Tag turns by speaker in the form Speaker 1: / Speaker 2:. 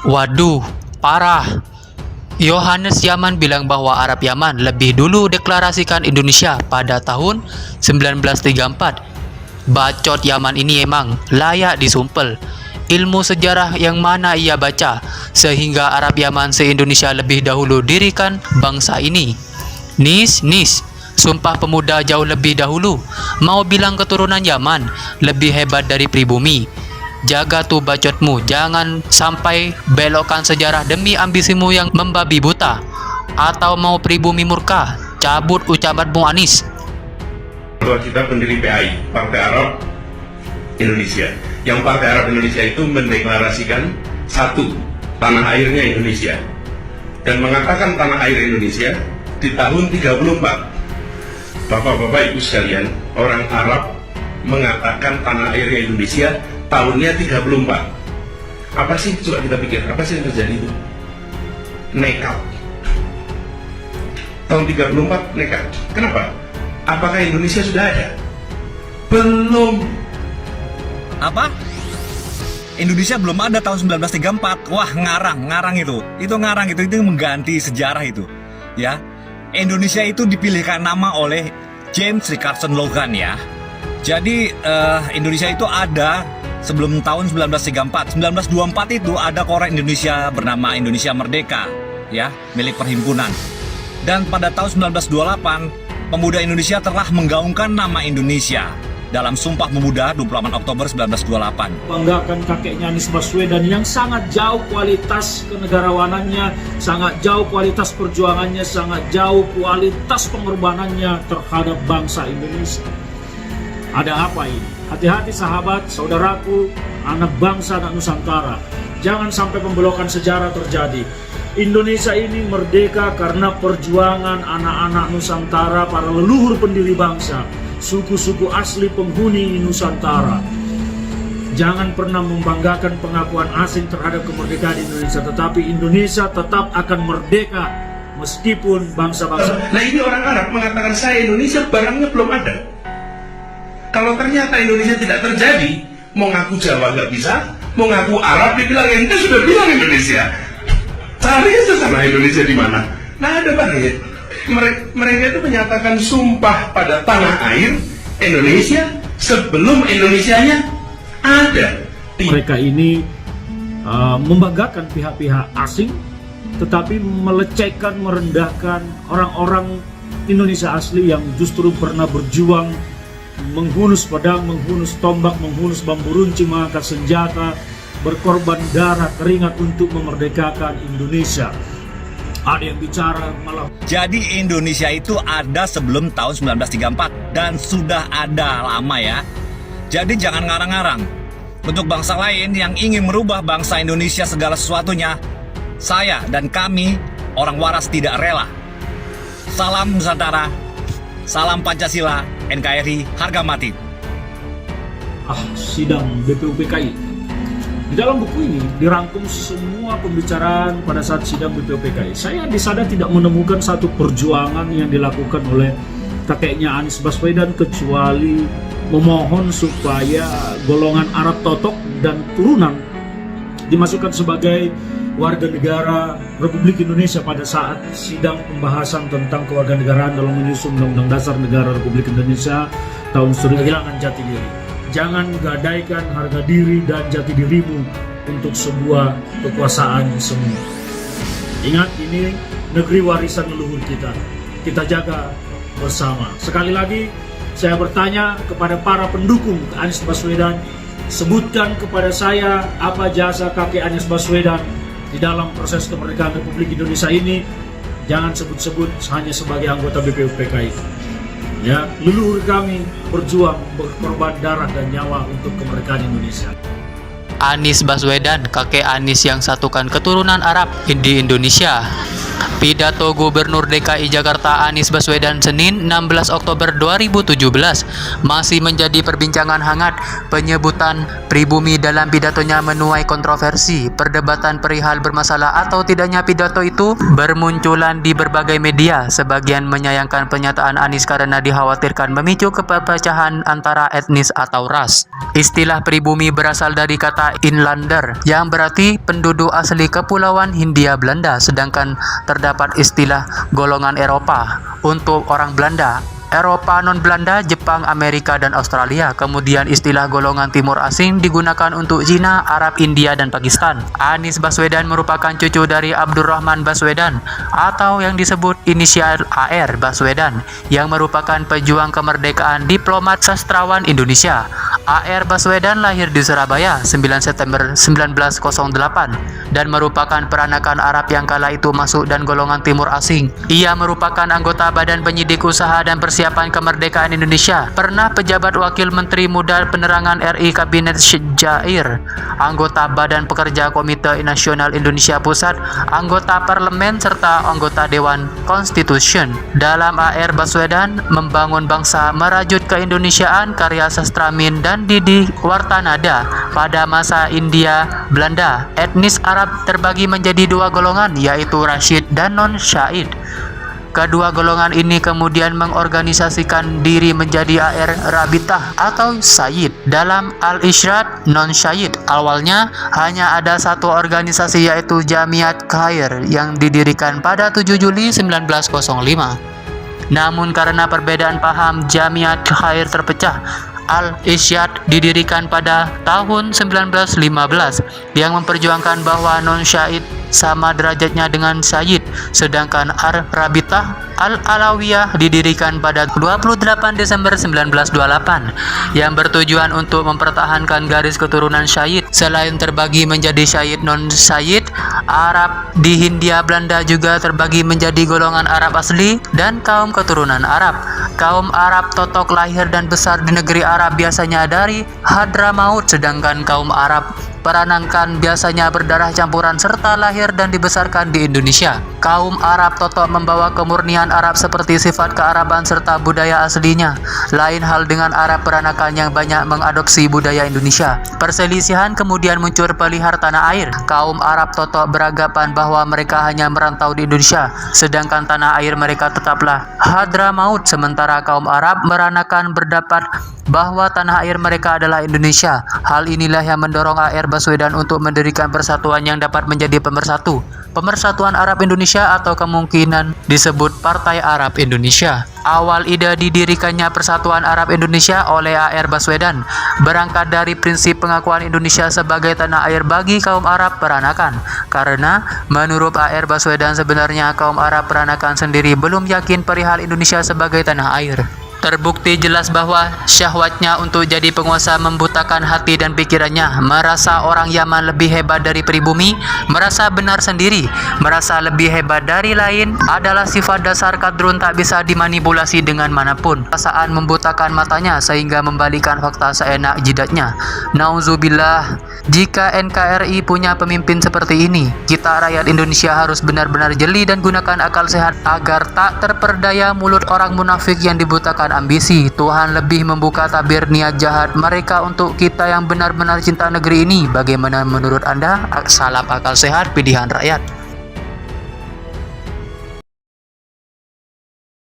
Speaker 1: Waduh, parah. Yohanes Yaman bilang bahwa Arab Yaman lebih dulu deklarasikan Indonesia pada tahun 1934. Bacot Yaman ini emang layak disumpel. Ilmu sejarah yang mana ia baca sehingga Arab Yaman se-Indonesia lebih dahulu dirikan bangsa ini? Nis, Sumpah Pemuda jauh lebih dahulu mau bilang keturunan Yaman lebih hebat dari pribumi. Jaga tuh bacotmu, jangan sampai belokkan sejarah demi ambisimu yang membabi buta. Atau mau pribumi murka, cabut ucapanmu Anies.
Speaker 2: Kita pendiri PAI, Partai Arab Indonesia. Yang Partai Arab Indonesia itu mendeklarasikan satu, tanah airnya Indonesia. Dan mengatakan tanah air Indonesia di tahun 34. Bapak-bapak ibu sekalian, orang Arab mengatakan tanah airnya Indonesia tahunnya 34. Apa sih, coba kita pikir, apa sih yang terjadi itu? Nekat. Tahun 34 nekat. Kenapa? Apakah Indonesia sudah ada? Belum.
Speaker 3: Apa? Indonesia belum ada tahun 1934. Wah, ngarang itu. Itu ngarang itu mengganti sejarah itu. Ya. Indonesia itu dipilihkan nama oleh James Richardson Logan ya. Jadi Indonesia itu ada sebelum tahun 1934. 1924 itu ada Korea Indonesia bernama Indonesia Merdeka ya, milik perhimpunan. Dan pada tahun 1928 pemuda Indonesia telah menggaungkan nama Indonesia dalam Sumpah Pemuda 28 Oktober 1928.
Speaker 4: Banggakan kakeknya Anies Baswedan yang sangat jauh kualitas kenegarawanannya, sangat jauh kualitas perjuangannya, sangat jauh kualitas pengorbanannya terhadap bangsa Indonesia. Ada apa ini? Hati-hati sahabat, saudaraku, anak bangsa, anak Nusantara. Jangan sampai pembelokan sejarah terjadi. Indonesia ini merdeka karena perjuangan anak-anak Nusantara, para leluhur pendiri bangsa, suku-suku asli penghuni Nusantara. Jangan pernah membanggakan pengakuan asing terhadap kemerdekaan Indonesia, tetapi Indonesia tetap akan merdeka meskipun bangsa-bangsa.
Speaker 2: Nah ini orang Arab mengatakan saya Indonesia, barangnya belum ada. Kalau ternyata Indonesia tidak terjadi, mau ngaku Jawa nggak bisa, mau ngaku Arab dibilang ente sudah bilang Indonesia. Cari aja sana Indonesia di mana. Nah ada banget. Mereka itu menyatakan sumpah pada tanah air Indonesia sebelum Indonesianya ada.
Speaker 4: Mereka ini membanggakan pihak-pihak asing, tetapi melecehkan, merendahkan orang-orang Indonesia asli yang justru pernah berjuang, menghunus pedang, menghunus tombak, menghunus bambu runcing, mengangkat senjata, berkorban darah, keringat untuk memerdekakan Indonesia. Ada yang bicara malah.
Speaker 3: Jadi Indonesia itu ada sebelum tahun 1934 dan sudah ada lama ya. Jadi jangan ngarang-ngarang. Untuk bangsa lain yang ingin merubah bangsa Indonesia segala sesuatunya, saya dan kami orang waras tidak rela. Salam Nusantara, salam Pancasila, NKRI, harga mati.
Speaker 4: Sidang BPUPKI. Di dalam buku ini dirangkum semua pembicaraan pada saat sidang BPUPKI. Saya di sana tidak menemukan satu perjuangan yang dilakukan oleh kakeknya Anies Baswedan kecuali memohon supaya golongan Arab Totok dan turunan dimasukkan sebagai warga negara Republik Indonesia pada saat sidang pembahasan tentang kewarganegaraan dalam menyusun Undang-Undang Dasar Negara Republik Indonesia tahun 1945. Kehilangan jati diri. Jangan gadaikan harga diri dan jati dirimu untuk sebuah kekuasaan semu. Ingat, ini negeri warisan leluhur kita. Kita jaga bersama. Sekali lagi, saya bertanya kepada para pendukung Anies Baswedan, sebutkan kepada saya apa jasa kakek Anies Baswedan di dalam proses kemerdekaan Republik Indonesia ini. Jangan sebut-sebut hanya sebagai anggota BPUPKI. Ya, leluhur kami berjuang, berkorban darah dan nyawa untuk kemerdekaan Indonesia.
Speaker 1: Anies Baswedan, kakek Anies yang satukan keturunan Arab di Indonesia. Pidato Gubernur DKI Jakarta Anies Baswedan Senin 16 Oktober 2017 masih menjadi perbincangan hangat. Penyebutan pribumi dalam pidatonya menuai kontroversi. Perdebatan perihal bermasalah atau tidaknya pidato itu bermunculan di berbagai media. Sebagian menyayangkan pernyataan Anies karena dikhawatirkan memicu keperpecahan antara etnis atau ras. Istilah pribumi berasal dari kata inlander yang berarti penduduk asli Kepulauan Hindia Belanda, sedangkan terdapat istilah golongan Eropa untuk orang Belanda, Eropa non-Belanda, Jepang, Amerika, dan Australia. Kemudian istilah golongan timur asing digunakan untuk Cina, Arab, India, dan Pakistan. Anies Baswedan merupakan cucu dari Abdurrahman Baswedan atau yang disebut inisial AR Baswedan, yang merupakan pejuang kemerdekaan, diplomat, sastrawan Indonesia. AR Baswedan lahir di Surabaya 9 September 1908 dan merupakan peranakan Arab yang kala itu masuk dan golongan timur asing. Ia merupakan anggota Badan Penyidik Usaha dan Persiapan Kemerdekaan Indonesia, pernah pejabat Wakil Menteri Muda Penerangan RI Kabinet Syair, anggota Badan Pekerja Komite Nasional Indonesia Pusat, anggota Parlemen, serta anggota Dewan Konstitusi. Dalam AR Baswedan membangun bangsa, merajut keindonesiaan, karya sastra Min dan Didi Wartanada. Pada masa India Belanda, etnis Arab terbagi menjadi dua golongan, yaitu Rasyid dan non-Syahid. Kedua golongan ini kemudian mengorganisasikan diri menjadi AR Rabitah atau Sayyid. Dalam Al-Irsyad non-Syahid, awalnya hanya ada satu organisasi, yaitu Jamiat Khair, yang didirikan pada 7 Juli 1905. Namun karena perbedaan paham, Jamiat Khair terpecah. Al-Irsyad didirikan pada tahun 1915 yang memperjuangkan bahwa non-Syahid sama derajatnya dengan Sayyid, sedangkan Ar-Rabitah Al-Alawiyah didirikan pada 28 Desember 1928 yang bertujuan untuk mempertahankan garis keturunan Syahid. Selain terbagi menjadi Syahid non-Syahid, Arab di Hindia Belanda juga terbagi menjadi golongan Arab asli dan kaum keturunan Arab. Kaum Arab Totok lahir dan besar di negeri Arab biasanya dari Hadramaut, sedangkan kaum Arab Peranakan biasanya berdarah campuran serta lahir dan dibesarkan di Indonesia. Kaum Arab Totok membawa kemurnian Arab seperti sifat kearaban serta budaya aslinya. Lain hal dengan Arab peranakan yang banyak mengadopsi budaya Indonesia. Perselisihan kemudian muncul pelihar tanah air. Kaum Arab Totok beranggapan bahwa mereka hanya merantau di Indonesia, sedangkan tanah air mereka tetaplah Hadramaut. Sementara kaum Arab meranakan berdapat bahwa tanah air mereka adalah Indonesia. Hal inilah yang mendorong AR Baswedan untuk mendirikan persatuan yang dapat menjadi pemersatu, Pemersatuan Arab Indonesia, atau kemungkinan disebut Partai Arab Indonesia. Awal ide didirikannya Persatuan Arab Indonesia oleh AR Baswedan berangkat dari prinsip pengakuan Indonesia sebagai tanah air bagi kaum Arab peranakan. Karena menurut AR Baswedan sebenarnya kaum Arab peranakan sendiri belum yakin perihal Indonesia sebagai tanah air. Terbukti jelas bahwa syahwatnya untuk jadi penguasa membutakan hati dan pikirannya. Merasa orang Yaman lebih hebat dari pribumi, merasa benar sendiri, merasa lebih hebat dari lain adalah sifat dasar kadrun, tak bisa dimanipulasi dengan manapun. Perasaan membutakan matanya sehingga membalikkan fakta seenak jidatnya. Nauzubillah. Jika NKRI punya pemimpin seperti ini, kita rakyat Indonesia harus benar-benar jeli dan gunakan akal sehat agar tak terperdaya mulut orang munafik yang dibutakan ambisi. Tuhan lebih membuka tabir niat jahat mereka untuk kita yang benar-benar cinta negeri ini. Bagaimana menurut Anda? Salam akal sehat, pilihan rakyat.